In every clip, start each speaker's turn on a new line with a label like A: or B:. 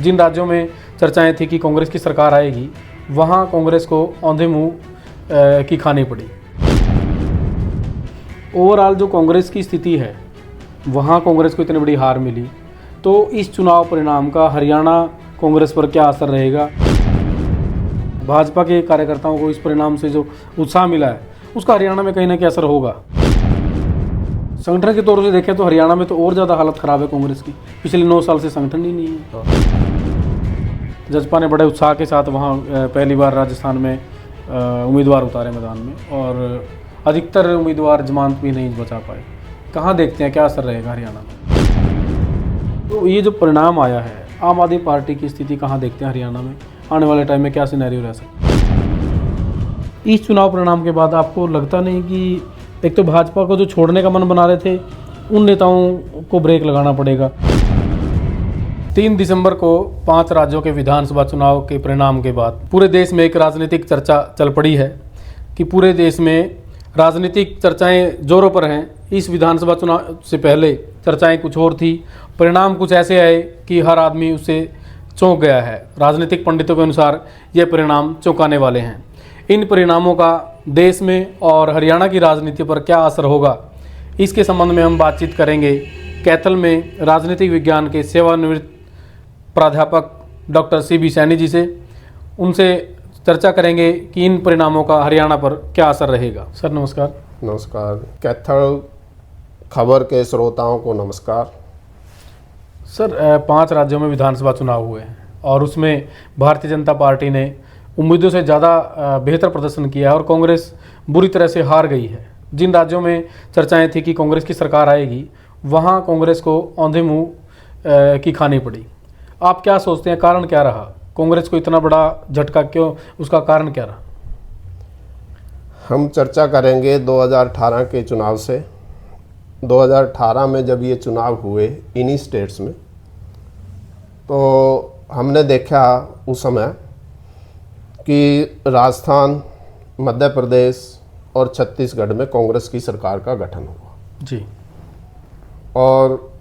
A: जिन राज्यों में चर्चाएं थी कि कांग्रेस की सरकार आएगी, वहां कांग्रेस को औंधे मुंह की खानी पड़ी। ओवरऑल जो कांग्रेस की स्थिति है, वहां कांग्रेस को इतनी बड़ी हार मिली, तो इस चुनाव परिणाम का हरियाणा कांग्रेस पर क्या असर रहेगा? भाजपा के कार्यकर्ताओं को इस परिणाम से जो उत्साह मिला है, उसका हरियाणा में कहीं ना कहीं असर होगा। संगठन के तौर से देखें तो हरियाणा में तो और ज़्यादा हालत ख़राब है कांग्रेस की। पिछले 9 साल से संगठन ही नहीं है। जसपा ने बड़े उत्साह के साथ वहाँ पहली बार राजस्थान में उम्मीदवार उतारे मैदान में, और अधिकतर उम्मीदवार जमानत भी नहीं बचा पाए। कहाँ देखते हैं क्या असर रहेगा हरियाणा में? तो ये जो परिणाम आया है, आम आदमी पार्टी की स्थिति कहाँ देखते हैं हरियाणा में? आने वाले टाइम में क्या सिनेरियो रह सकता है? इस चुनाव परिणाम के बाद आपको लगता नहीं कि एक तो भाजपा को जो छोड़ने का मन बना रहे थे, उन नेताओं को ब्रेक लगाना पड़ेगा? 3 दिसंबर को 5 राज्यों के विधानसभा चुनाव के परिणाम के बाद पूरे देश में एक राजनीतिक चर्चा चल पड़ी है कि पूरे देश में राजनीतिक चर्चाएं जोरों पर हैं। इस विधानसभा चुनाव से पहले चर्चाएं कुछ और थी, परिणाम कुछ ऐसे आए कि हर आदमी उससे चौंक गया है। राजनीतिक पंडितों के अनुसार ये परिणाम चौंकाने वाले हैं। इन परिणामों का देश में और हरियाणा की राजनीति पर क्या असर होगा, इसके संबंध में हम बातचीत करेंगे कैथल में राजनीतिक विज्ञान के सेवानिवृत्त प्राध्यापक डॉक्टर CB सैनी जी से। उनसे चर्चा करेंगे कि इन परिणामों का हरियाणा पर क्या असर रहेगा। सर नमस्कार।
B: नमस्कार। कैथल खबर के श्रोताओं को नमस्कार।
A: सर 5 राज्यों में विधानसभा चुनाव हुए हैं और उसमें भारतीय जनता पार्टी ने उम्मीदों से ज़्यादा बेहतर प्रदर्शन किया है और कांग्रेस बुरी तरह से हार गई है। जिन राज्यों में चर्चाएं थी कि कांग्रेस की सरकार आएगी, वहां कांग्रेस को औंधे मुंह की खानी पड़ी। आप क्या सोचते हैं, कारण क्या रहा? कांग्रेस को इतना बड़ा झटका क्यों, उसका कारण क्या रहा?
B: हम चर्चा करेंगे 2018 के चुनाव से। 2018 में जब ये चुनाव हुए इन्हीं स्टेट्स में, तो हमने देखा उस समय कि राजस्थान, मध्य प्रदेश और छत्तीसगढ़ में कांग्रेस की सरकार का गठन हुआ
A: जी।
B: और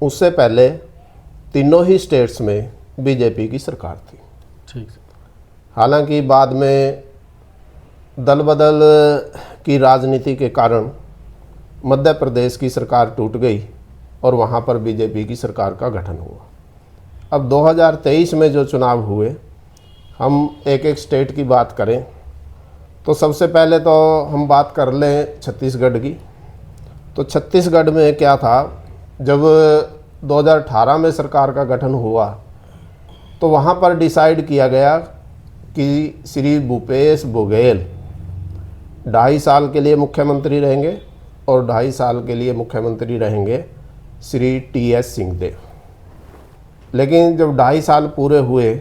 B: उससे पहले तीनों ही स्टेट्स में बीजेपी की सरकार थी।
A: ठीक।
B: हालांकि बाद में दल बदल की राजनीति के कारण मध्य प्रदेश की सरकार टूट गई और वहां पर बीजेपी की सरकार का गठन हुआ। अब 2023 में जो चुनाव हुए, हम एक एक स्टेट की बात करें तो सबसे पहले तो हम बात कर लें छत्तीसगढ़ की। तो छत्तीसगढ़ में क्या था, जब 2018 में सरकार का गठन हुआ तो वहाँ पर डिसाइड किया गया कि श्री भूपेश बघेल 2.5 साल के लिए मुख्यमंत्री रहेंगे और 2.5 साल के लिए मुख्यमंत्री रहेंगे श्री TS सिंहदेव। लेकिन जब 2.5 साल पूरे हुए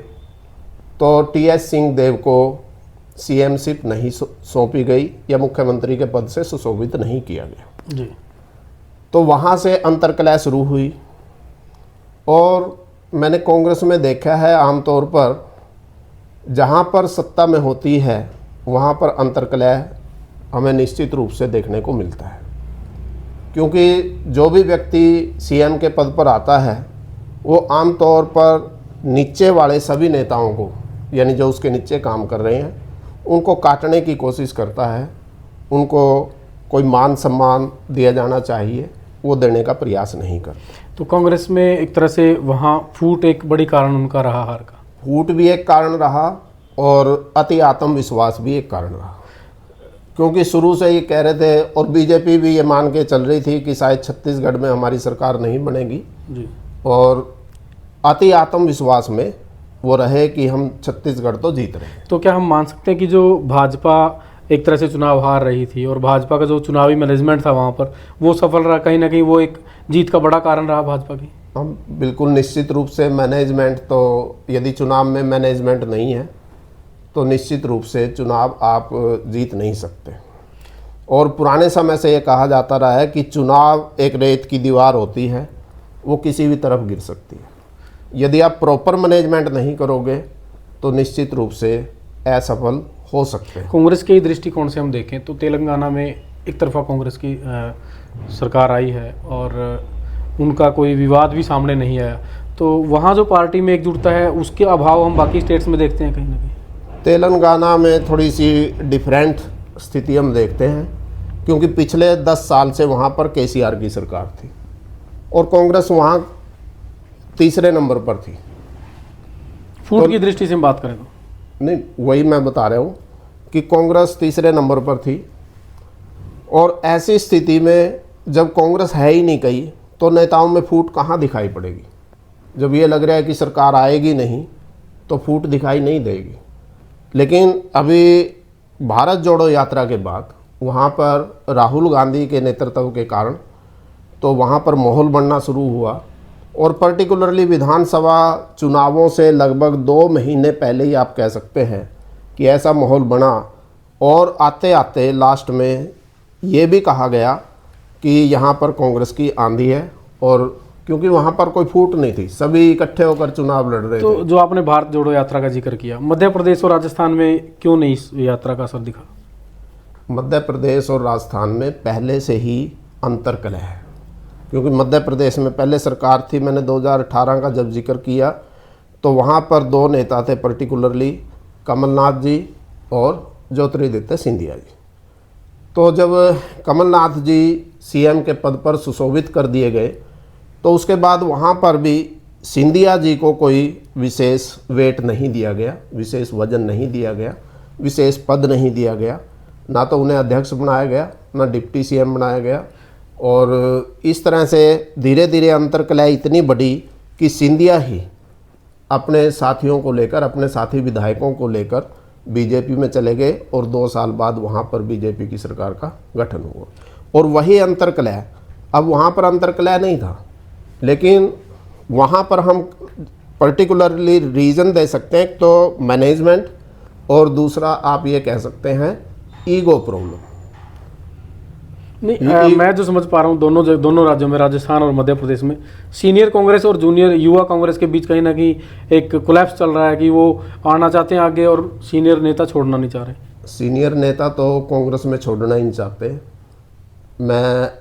B: तो TS सिंहदेव को CMशिप नहीं सौंपी गई या मुख्यमंत्री के पद से सुशोभित नहीं किया गया
A: जी।
B: तो वहाँ से अंतर्कलह शुरू हुई। और मैंने कांग्रेस में देखा है, आमतौर पर जहाँ पर सत्ता में होती है वहाँ पर अंतर्कलह हमें निश्चित रूप से देखने को मिलता है, क्योंकि जो भी व्यक्ति CM के पद पर आता है वो आमतौर पर नीचे वाले सभी नेताओं को, यानी जो उसके नीचे काम कर रहे हैं, उनको काटने की कोशिश करता है। उनको कोई मान सम्मान दिया जाना चाहिए, वो देने का प्रयास नहीं करता।
A: तो कांग्रेस में एक तरह से वहाँ फूट एक बड़ी कारण उनका रहा, हार का।
B: फूट भी एक कारण रहा और अति आत्मविश्वास भी एक कारण रहा, क्योंकि शुरू से ये कह रहे थे और बीजेपी भी ये मान के चल रही थी कि शायद छत्तीसगढ़ में हमारी सरकार नहीं बनेगी
A: जी।
B: और अति आत्मविश्वास में वो रहे कि हम छत्तीसगढ़ तो जीत रहे हैं।
A: तो क्या हम मान सकते हैं कि जो भाजपा एक तरह से चुनाव हार रही थी और भाजपा का जो चुनावी मैनेजमेंट था वहाँ पर, वो सफल रहा, कहीं ना कहीं वो एक जीत का बड़ा कारण रहा भाजपा की?
B: हम बिल्कुल निश्चित रूप से मैनेजमेंट, तो यदि चुनाव में मैनेजमेंट नहीं है तो निश्चित रूप से चुनाव आप जीत नहीं सकते। और पुराने समय से ये कहा जाता रहा है कि चुनाव एक रेत की दीवार होती है, वो किसी भी तरफ गिर सकती है। यदि आप प्रॉपर मैनेजमेंट नहीं करोगे तो निश्चित रूप से असफल हो सकते हैं।
A: कांग्रेस के दृष्टिकोण से हम देखें तो तेलंगाना में एक तरफा कांग्रेस की सरकार आई है और उनका कोई विवाद भी सामने नहीं आया। तो वहाँ जो पार्टी में एकजुटता है उसके अभाव हम बाकी स्टेट्स में देखते हैं कहीं ना कहीं।
B: तेलंगाना में थोड़ी सी डिफरेंट स्थिति हम देखते हैं, क्योंकि पिछले 10 साल से वहाँ पर केसीआर की सरकार थी और कांग्रेस वहाँ तीसरे नंबर पर थी।
A: फूट की दृष्टि से हम बात करें तो
B: नहीं, वही मैं बता रहा हूँ कि कांग्रेस तीसरे नंबर पर थी, और ऐसी स्थिति में जब कांग्रेस है ही नहीं कहीं तो नेताओं में फूट कहाँ दिखाई पड़ेगी। जब ये लग रहा है कि सरकार आएगी नहीं तो फूट दिखाई नहीं देगी। लेकिन अभी भारत जोड़ो यात्रा के बाद वहाँ पर राहुल गांधी के नेतृत्व के कारण तो वहाँ पर माहौल बनना शुरू हुआ, और पर्टिकुलरली विधानसभा चुनावों से लगभग 2 महीने पहले ही आप कह सकते हैं कि ऐसा माहौल बना, और आते आते लास्ट में ये भी कहा गया कि यहाँ पर कांग्रेस की आंधी है, और क्योंकि वहाँ पर कोई फूट नहीं थी, सभी इकट्ठे होकर चुनाव लड़ रहे थे।
A: जो आपने भारत जोड़ो यात्रा का जिक्र किया, मध्य प्रदेश और राजस्थान में क्यों नहीं इस यात्रा का असर दिखा?
B: मध्य प्रदेश और राजस्थान में पहले से ही अंतर्कलह है, क्योंकि मध्य प्रदेश में पहले सरकार थी। मैंने 2018 का जब जिक्र किया तो वहाँ पर 2 नेता थे, पर्टिकुलरली कमलनाथ जी और ज्योतिरादित्य सिंधिया जी। तो जब कमलनाथ जी सीएम के पद पर सुशोभित कर दिए गए तो उसके बाद वहाँ पर भी सिंधिया जी को कोई विशेष वेट नहीं दिया गया, विशेष वजन नहीं दिया गया, विशेष पद नहीं दिया गया, ना तो उन्हें अध्यक्ष बनाया गया, ना डिप्टी सीएम बनाया गया। और इस तरह से धीरे धीरे अंतर्कलह इतनी बढ़ी कि सिंधिया ही अपने साथियों को लेकर, अपने साथी विधायकों को लेकर बीजेपी में चले गए, और 2 साल बाद वहाँ पर बीजेपी की सरकार का गठन हुआ। और वही अंतर्कलह, अब वहाँ पर अंतर्कलह नहीं था, लेकिन वहाँ पर हम पर्टिकुलरली रीज़न दे सकते हैं, तो मैनेजमेंट, और दूसरा आप ये कह सकते हैं ईगो प्रॉब्लम।
A: नहीं, मैं जो समझ पा रहा हूँ दोनों राज्यों में, राजस्थान और मध्य प्रदेश में, सीनियर कांग्रेस और जूनियर युवा कांग्रेस के बीच कहीं ना कहीं एक कोलैप्स चल रहा है कि वो आना चाहते हैं आगे और सीनियर नेता छोड़ना नहीं चाह रहे।
B: सीनियर नेता तो कांग्रेस में छोड़ना ही नहीं चाहते। मैं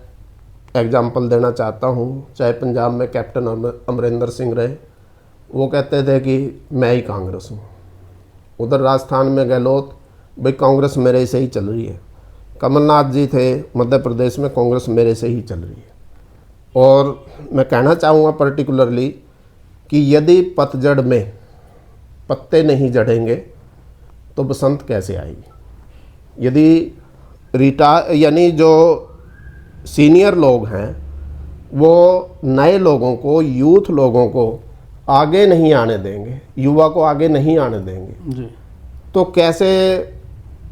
B: एग्जाम्पल देना चाहता हूँ, चाहे पंजाब में कैप्टन अमरिंदर सिंह रहे, वो कहते थे कि मैं ही कांग्रेस हूँ। उधर राजस्थान में गहलोत, भाई कांग्रेस मेरे से ही चल रही है। कमलनाथ जी थे मध्य प्रदेश में, कांग्रेस मेरे से ही चल रही है। और मैं कहना चाहूँगा पर्टिकुलरली कि यदि पतझड़ में पत्ते नहीं झड़ेंगे तो बसंत कैसे आएगी। यदि यानी जो सीनियर लोग हैं वो नए लोगों को, यूथ लोगों को आगे नहीं आने देंगे, युवा को आगे नहीं आने देंगे
A: जी, तो
B: कैसे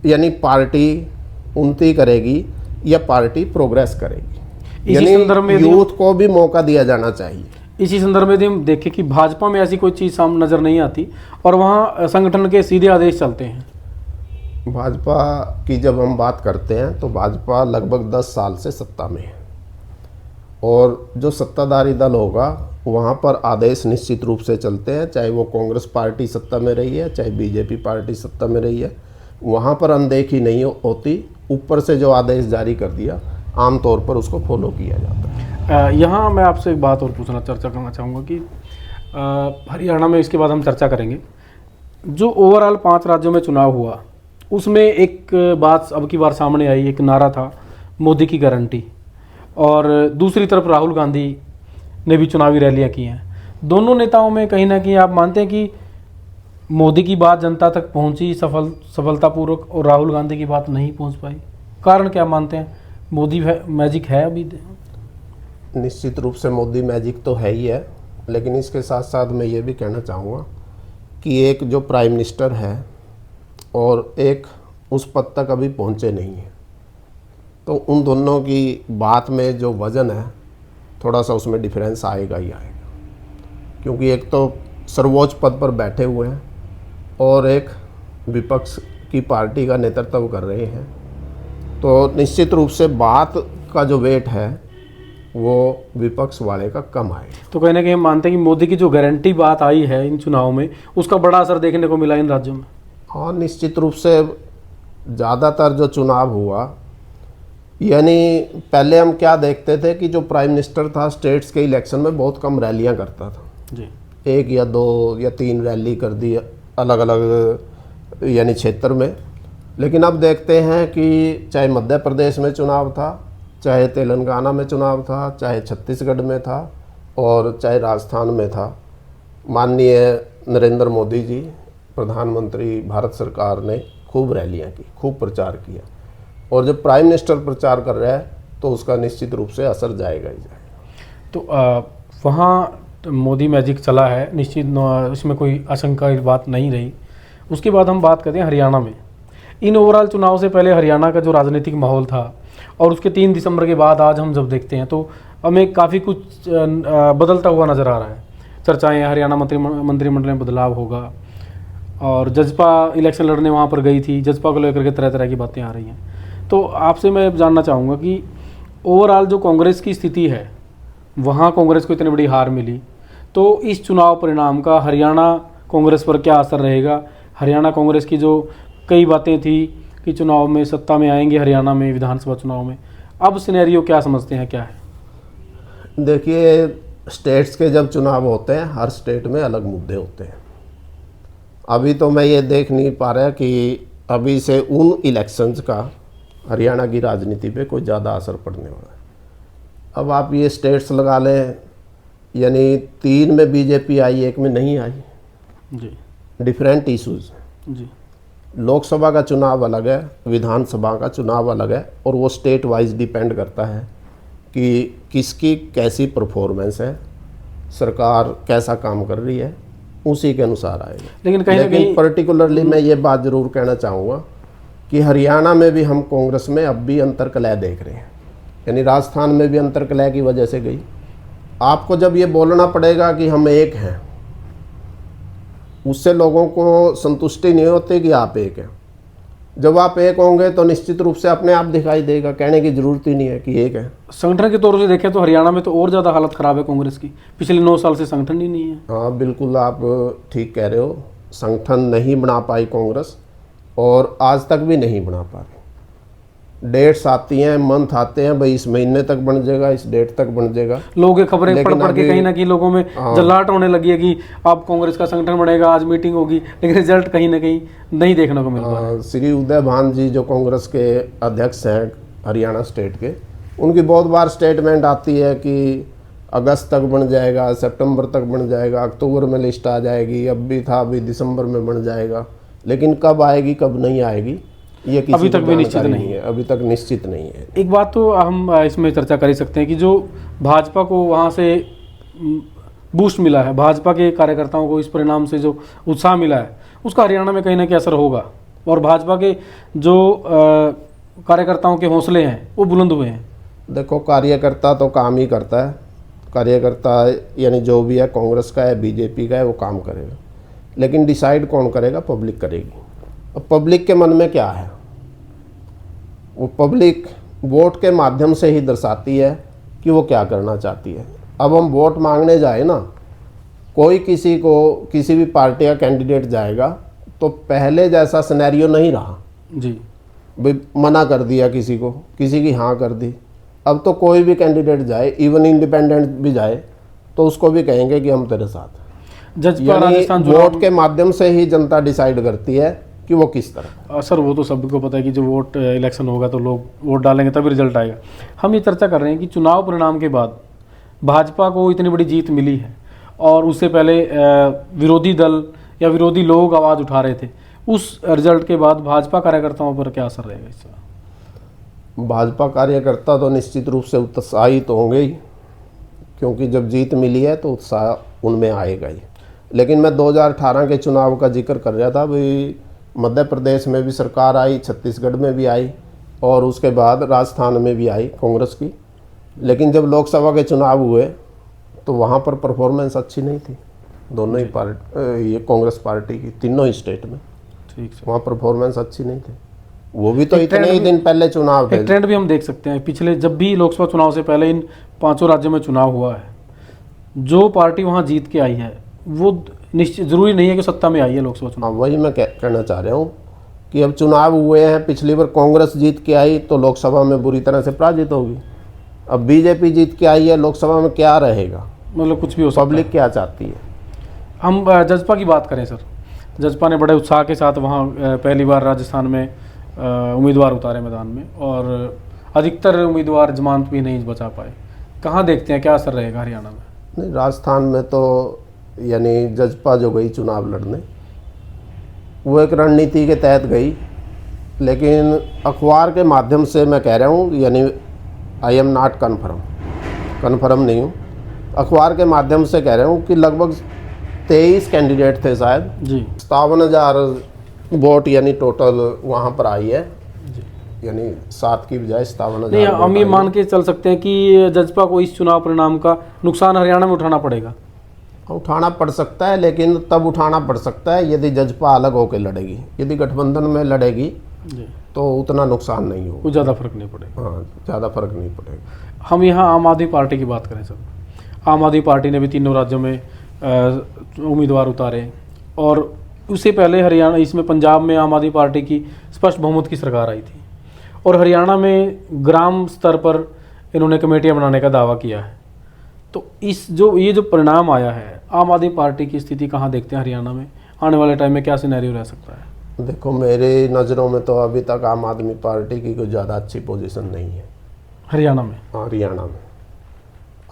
B: यानी पार्टी उन्नति करेगी या पार्टी प्रोग्रेस करेगी। यानी यूथ को भी मौका दिया जाना चाहिए।
A: इसी संदर्भ में यदि हम देखें कि भाजपा में ऐसी कोई चीज़ सामने नज़र नहीं आती और वहाँ संगठन के सीधे आदेश चलते हैं।
B: भाजपा की जब हम बात करते हैं तो भाजपा लगभग 10 साल से सत्ता में है, और जो सत्ताधारी दल होगा वहाँ पर आदेश निश्चित रूप से चलते हैं, चाहे वो कांग्रेस पार्टी सत्ता में रही है, चाहे बीजेपी पार्टी सत्ता में रही है, वहाँ पर अनदेखी नहीं होती। ऊपर से जो आदेश जारी कर दिया आमतौर पर उसको फॉलो किया जाता है।
A: यहाँ मैं आपसे एक बात और चर्चा करना चाहूँगा कि हरियाणा में, इसके बाद हम चर्चा करेंगे, जो ओवरऑल 5 राज्यों में चुनाव हुआ उसमें एक बात अब की बार सामने आई, एक नारा था मोदी की गारंटी, और दूसरी तरफ राहुल गांधी ने भी चुनावी रैलियां की हैं। दोनों नेताओं में कहीं ना कहीं आप मानते हैं कि मोदी की बात जनता तक पहुंची सफलतापूर्वक और राहुल गांधी की बात नहीं पहुंच पाई? कारण क्या मानते हैं? मोदी मैजिक है अभी?
B: निश्चित रूप से मोदी मैजिक तो है ही है, लेकिन इसके साथ साथ मैं ये भी कहना चाहूँगा कि एक जो प्राइम मिनिस्टर है और एक उस पद तक अभी पहुँचे नहीं है, तो उन दोनों की बात में जो वज़न है थोड़ा सा उसमें डिफरेंस आएगा ही आएगा, क्योंकि एक तो सर्वोच्च पद पर बैठे हुए हैं और एक विपक्ष की पार्टी का नेतृत्व कर रहे हैं, तो निश्चित रूप से बात का जो वेट है वो विपक्ष वाले का कम आएगा।
A: तो कहीं ना कहीं हम मानते हैं कि मोदी की जो गारंटी बात आई है इन चुनाव में उसका बड़ा असर देखने को मिला इन राज्यों में।
B: हाँ, निश्चित रूप से ज़्यादातर जो चुनाव हुआ, यानी पहले हम क्या देखते थे कि जो प्राइम मिनिस्टर था स्टेट्स के इलेक्शन में बहुत कम रैलियां करता था
A: जी,
B: 1 या 2 या 3 रैली कर दी अलग अलग यानी क्षेत्र में। लेकिन अब देखते हैं कि चाहे मध्य प्रदेश में चुनाव था, चाहे तेलंगाना में चुनाव था, चाहे छत्तीसगढ़ में था और चाहे राजस्थान में था, माननीय नरेंद्र मोदी जी प्रधानमंत्री भारत सरकार ने खूब रैलियां की, खूब प्रचार किया। और जब प्राइम मिनिस्टर प्रचार कर रहा है तो उसका निश्चित रूप से असर जाएगा ही जाएगा।
A: तो वहाँ मोदी मैजिक चला है, निश्चित इसमें कोई आशंका की बात नहीं रही। उसके बाद हम बात करते हैं हरियाणा में। इन ओवरऑल चुनाव से पहले हरियाणा का जो राजनीतिक माहौल था और उसके 3 दिसंबर के बाद आज हम जब देखते हैं तो हमें काफ़ी कुछ बदलता हुआ नज़र आ रहा है। चर्चाएं हरियाणा मंत्रिमंडल में बदलाव होगा और जजपा इलेक्शन लड़ने वहाँ पर गई थी, जजपा को लेकर के तरह तरह की बातें आ रही हैं। तो आपसे मैं जानना चाहूँगा कि ओवरऑल जो कांग्रेस की स्थिति है, वहाँ कांग्रेस को इतनी बड़ी हार मिली, तो इस चुनाव परिणाम का हरियाणा कांग्रेस पर क्या असर रहेगा? हरियाणा कांग्रेस की जो कई बातें थी कि चुनाव में सत्ता में आएंगे, हरियाणा में विधानसभा चुनाव में, अब सिनेरियो क्या समझते हैं, क्या है?
B: देखिए, स्टेट्स के जब चुनाव होते हैं हर स्टेट में अलग मुद्दे होते हैं। अभी तो मैं ये देख नहीं पा रहा कि अभी से उन इलेक्शंस का हरियाणा की राजनीति पे कोई ज़्यादा असर पड़ने वाला है। अब आप ये स्टेट्स लगा लें, यानी 3 में बीजेपी आई, 1 में नहीं आई
A: जी,
B: डिफरेंट इश्यूज।
A: जी,
B: लोकसभा का चुनाव अलग है, विधानसभा का चुनाव अलग है और वो स्टेट वाइज डिपेंड करता है कि किसकी कैसी परफॉर्मेंस है, सरकार कैसा काम कर रही है, उसी के अनुसार आएगा।
A: लेकिन कहीं ना कहीं
B: पर्टिकुलरली मैं ये बात ज़रूर कहना चाहूँगा कि हरियाणा में भी हम कांग्रेस में अब भी अंतर्कलह देख रहे हैं, यानी राजस्थान में भी अंतर्कलह की वजह से गई। आपको जब ये बोलना पड़ेगा कि हम एक हैं, उससे लोगों को संतुष्टि नहीं होती कि आप एक हैं। जब आप एक होंगे तो निश्चित रूप से अपने आप दिखाई देगा, कहने की जरूरत ही नहीं है कि एक है।
A: संगठन के तौर से देखें तो हरियाणा में तो और ज़्यादा हालत ख़राब है कांग्रेस की, पिछले 9 साल से संगठन ही नहीं है।
B: हाँ बिल्कुल, आप ठीक कह रहे हो, संगठन नहीं बना पाई कांग्रेस और आज तक भी नहीं बना पा रही। डेट्स आती हैं, मंथ आते हैं, भाई इस महीने तक बन जाएगा, इस डेट तक बन जाएगा।
A: लोगों की खबरें पढ़ पढ़ के कहीं ना कहीं लोगों में जलाहट होने लगी है कि अब कांग्रेस का संगठन बनेगा, आज मीटिंग होगी, लेकिन रिजल्ट कहीं ना कहीं नहीं देखने को मिल रहा है।
B: श्री उदय भान जी जो कांग्रेस के अध्यक्ष हैं हरियाणा स्टेट के, उनकी बहुत बार स्टेटमेंट आती है कि अगस्त तक बन जाएगा, सितंबर तक बन जाएगा, अक्टूबर में लिस्ट आ जाएगी, अब भी था अभी दिसंबर में बन जाएगा, लेकिन कब आएगी कब नहीं आएगी ये किसी
A: अभी तक भी निश्चित नहीं
B: है, अभी तक निश्चित नहीं है।
A: एक बात तो हम इसमें चर्चा कर ही सकते हैं कि जो भाजपा को वहाँ से बूस्ट मिला है, भाजपा के कार्यकर्ताओं को इस परिणाम से जो उत्साह मिला है, उसका हरियाणा में कहीं ना कहीं असर होगा और भाजपा के जो कार्यकर्ताओं के हौसले हैं वो बुलंद हुए हैं।
B: देखो, कार्यकर्ता तो काम ही करता है, कार्यकर्ता यानी जो भी है कांग्रेस का है बीजेपी का है वो काम करेगा, लेकिन डिसाइड कौन करेगा? पब्लिक करेगी। अब पब्लिक के मन में क्या है, वो पब्लिक वोट के माध्यम से ही दर्शाती है कि वो क्या करना चाहती है। अब हम वोट मांगने जाए ना, कोई किसी को किसी भी पार्टी का कैंडिडेट जाएगा तो पहले जैसा सिनेरियो नहीं रहा
A: जी,
B: भाई मना कर दिया किसी को, किसी की हाँ कर दी। अब तो कोई भी कैंडिडेट जाए, इवन इंडिपेंडेंट भी जाए, तो उसको भी कहेंगे कि हम तेरे साथ हैं।
A: जजपा राजस्थान
B: वोट के माध्यम से ही जनता डिसाइड करती है कि वो किस तरह।
A: सर वो तो सबको पता है कि जो वोट इलेक्शन होगा तो लोग वोट डालेंगे तभी रिजल्ट आएगा। हम ये चर्चा कर रहे हैं कि चुनाव परिणाम के बाद भाजपा को इतनी बड़ी जीत मिली है और उससे पहले विरोधी दल या विरोधी लोग आवाज़ उठा रहे थे, उस रिजल्ट के बाद भाजपा कार्यकर्ताओं पर क्या असर रहेगा इसका?
B: भाजपा कार्यकर्ता तो निश्चित रूप से उत्साहित तो होंगे ही, क्योंकि जब जीत मिली है तो उत्साह उनमें आएगा ही। लेकिन मैं 2018 के चुनाव का जिक्र कर रहा था, भाई मध्य प्रदेश में भी सरकार आई, छत्तीसगढ़ में भी आई और उसके बाद राजस्थान में भी आई कांग्रेस की। लेकिन जब लोकसभा के चुनाव हुए तो वहाँ पर परफॉर्मेंस अच्छी नहीं थी, दोनों ही पार्टी, ये कांग्रेस पार्टी की तीनों ही स्टेट में,
A: ठीक है,
B: वहाँ परफॉर्मेंस अच्छी नहीं थी। वो भी तो इतने ही दिन पहले चुनाव थे।
A: ट्रेंड भी हम देख सकते हैं, पिछले जब भी लोकसभा चुनाव से पहले इन 5 राज्यों में चुनाव हुआ है, जो पार्टी वहाँ जीत के आई है वो निश्चित जरूरी नहीं है कि सत्ता में आई है लोकसभा चुनाव।
B: वही मैं कहना चाह रहा हूँ कि अब चुनाव हुए हैं, पिछली बार कांग्रेस जीत के आई तो लोकसभा में बुरी तरह से पराजित होगी। अब बीजेपी जीत के आई है, लोकसभा में क्या रहेगा?
A: मतलब कुछ भी हो सकता है।
B: पब्लिक क्या चाहती है?
A: हम जजपा की बात करें सर, जजपा ने बड़े उत्साह के साथ वहाँ पहली बार राजस्थान में उम्मीदवार उतारे मैदान में, और अधिकतर उम्मीदवार जमानत भी नहीं बचा पाए। कहाँ देखते हैं क्या असर रहेगा हरियाणा में?
B: नहीं, राजस्थान में तो यानी जजपा जो गई चुनाव लड़ने, वो एक रणनीति के तहत गई, लेकिन अखबार के माध्यम से मैं कह रहा हूँ, यानी आई एम नॉट कन्फर्म नहीं हूँ, अखबार के माध्यम से कह रहा हूँ कि लगभग 23 कैंडिडेट थे शायद
A: जी।
B: 57,000 वोट यानी टोटल वहाँ पर आई है,
A: जी।
B: यानी 7 की बजाय 57,000।
A: नहीं, हम ये मान के चल सकते हैं कि जजपा को इस चुनाव परिणाम का नुकसान हरियाणा में उठाना पड़ेगा।
B: उठाना पड़ सकता है, लेकिन तब उठाना पड़ सकता है यदि जजपा अलग होकर लड़ेगी। यदि गठबंधन में लड़ेगी
A: जी,
B: तो उतना नुकसान नहीं होगा,
A: कुछ ज़्यादा फर्क नहीं पड़ेगा।
B: हाँ, ज़्यादा फर्क नहीं पड़ेगा।
A: हम यहाँ आम आदमी पार्टी की बात करें सर, आम आदमी पार्टी ने भी तीनों राज्यों में उम्मीदवार उतारे, और उससे पहले हरियाणा, इसमें पंजाब में आम आदमी पार्टी की स्पष्ट बहुमत की सरकार आई थी, और हरियाणा में ग्राम स्तर पर इन्होंने कमेटियां बनाने का दावा किया है। तो ये जो परिणाम आया है, आम आदमी पार्टी की स्थिति कहाँ देखते हैं हरियाणा में? आने वाले टाइम में क्या सिनेरियो रह सकता है?
B: देखो, मेरी नज़रों में तो अभी तक आम आदमी पार्टी की कोई ज़्यादा अच्छी पोजीशन नहीं है
A: हरियाणा में।
B: हरियाणा में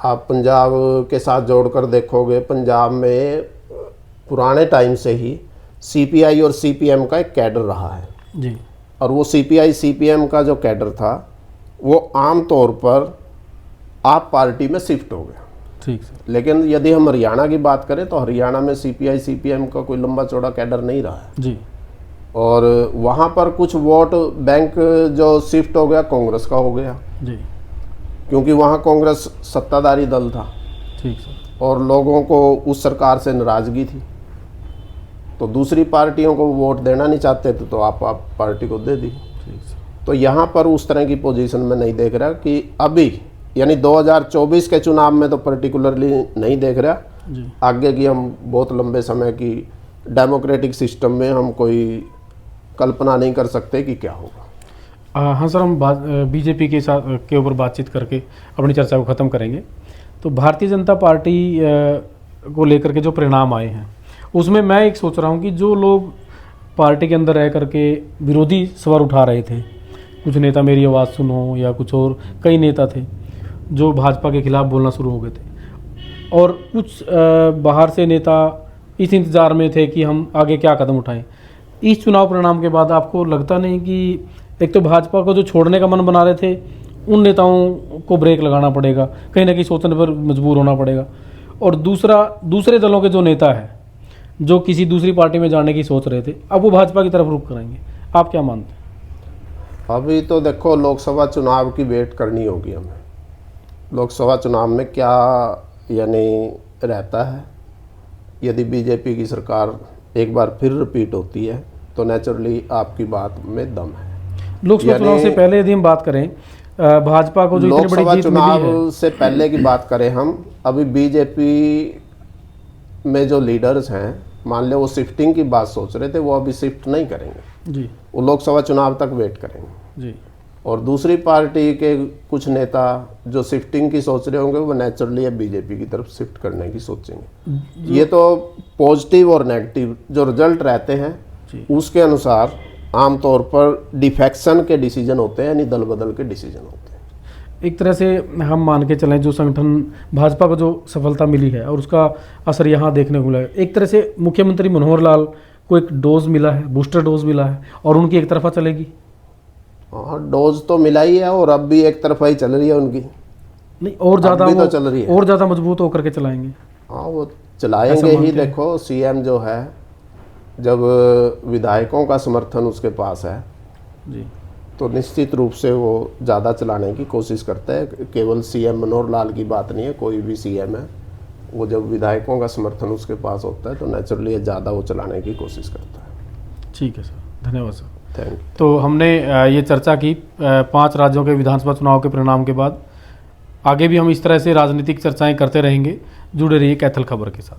B: आप पंजाब के साथ जोड़कर देखोगे, पंजाब में पुराने टाइम से ही सीपीआई और सीपीएम का एक कैडर रहा है
A: जी,
B: और वो सीपीआई सीपीएम का जो कैडर था वो आम तौर पर आप पार्टी में शिफ्ट हो गया।
A: ठीक सर।
B: लेकिन यदि हम हरियाणा की बात करें तो हरियाणा में सीपीआई सीपीएम का कोई लंबा चौड़ा कैडर नहीं रहा है,
A: जी,
B: और वहाँ पर कुछ वोट बैंक जो शिफ्ट हो गया कांग्रेस का हो गया,
A: जी,
B: क्योंकि वहाँ कांग्रेस सत्ताधारी दल था
A: ठीक सर।
B: और लोगों को उस सरकार से नाराज़गी थी, तो दूसरी पार्टियों को वोट देना नहीं चाहते थे, तो आप पार्टी को दे दी।
A: ठीक सर।
B: तो यहाँ पर उस तरह की पोजीशन में नहीं देख रहा कि अभी, यानी 2024 के चुनाव में तो पर्टिकुलरली नहीं देख रहा
A: जी।
B: आगे की हम बहुत लंबे समय की डेमोक्रेटिक सिस्टम में हम कोई कल्पना नहीं कर सकते कि क्या होगा।
A: हाँ सर, हम बीजेपी के ऊपर बातचीत करके अपनी चर्चा को ख़त्म करेंगे। तो भारतीय जनता पार्टी को लेकर के जो परिणाम आए हैं, उसमें मैं एक सोच रहा हूँ कि जो लोग पार्टी के अंदर रह करके विरोधी स्वर उठा रहे थे, कुछ नेता मेरी आवाज़ सुनो या कुछ और, कई नेता थे जो भाजपा के खिलाफ बोलना शुरू हो गए थे, और कुछ बाहर से नेता इस इंतज़ार में थे कि हम आगे क्या कदम उठाएं। इस चुनाव परिणाम के बाद आपको लगता नहीं कि एक तो भाजपा को जो छोड़ने का मन बना रहे थे, उन नेताओं को ब्रेक लगाना पड़ेगा, कहीं ना कहीं सोचने पर मजबूर होना पड़ेगा, और दूसरे दलों के जो नेता है जो किसी दूसरी पार्टी में जाने की सोच रहे थे, अब वो भाजपा की तरफ रुख करेंगे? आप क्या मानते हैं?
B: अभी तो देखो, लोकसभा चुनाव की वेट करनी होगी हमें। लोकसभा चुनाव में क्या यानी रहता है, यदि बीजेपी की सरकार एक बार फिर रिपीट होती है तो नेचुरली आपकी बात में दम है।
A: लोकसभा चुनाव से पहले यदि हम बात करें, भाजपा को जो इतनी बड़ी जीत मिली है,
B: चुनाव से पहले की बात करें हम, अभी बीजेपी में जो लीडर्स हैं, मान लो वो शिफ्टिंग की बात सोच रहे थे, वो अभी शिफ्ट नहीं करेंगे
A: जी,
B: वो लोकसभा चुनाव तक वेट करेंगे
A: जी,
B: और दूसरी पार्टी के कुछ नेता जो शिफ्टिंग की सोच रहे होंगे वो नेचुरली अब बीजेपी की तरफ शिफ्ट करने की सोचेंगे। ये तो पॉजिटिव और नेगेटिव जो रिजल्ट रहते हैं
A: जी।
B: उसके अनुसार आमतौर पर डिफेक्शन के डिसीजन होते हैं, यानी दल बदल के डिसीजन होते हैं।
A: एक तरह से हम मान के चलें, जो संगठन भाजपा को जो सफलता मिली है और उसका असर यहाँ देखने को मिला है, एक तरह से मुख्यमंत्री मनोहर लाल को एक डोज मिला है, बूस्टर डोज मिला है, और उनकी एक तरफा चलेगी।
B: हाँ, डोज तो मिला ही है और अब भी एक तरफा ही चल रही है उनकी,
A: नहीं और ज़्यादा
B: तो चल रही है,
A: और ज़्यादा मजबूत होकर के चलाएंगे।
B: हाँ, वो चलाएंगे ही। देखो, सीएम जो है, जब विधायकों का समर्थन उसके पास है
A: जी,
B: तो निश्चित रूप से वो ज़्यादा चलाने की कोशिश करता है। केवल सीएम मनोहर लाल की बात नहीं है, कोई भी सीएम है, वो जब विधायकों का समर्थन उसके पास होता है तो नेचुरली ज़्यादा वो चलाने की कोशिश करता है।
A: ठीक है सर, धन्यवाद सर।
B: Thank you.
A: तो हमने ये चर्चा की 5 राज्यों के विधानसभा चुनाव के परिणाम के बाद। आगे भी हम इस तरह से राजनीतिक चर्चाएं करते रहेंगे। जुड़े रहिए कैथल खबर के साथ।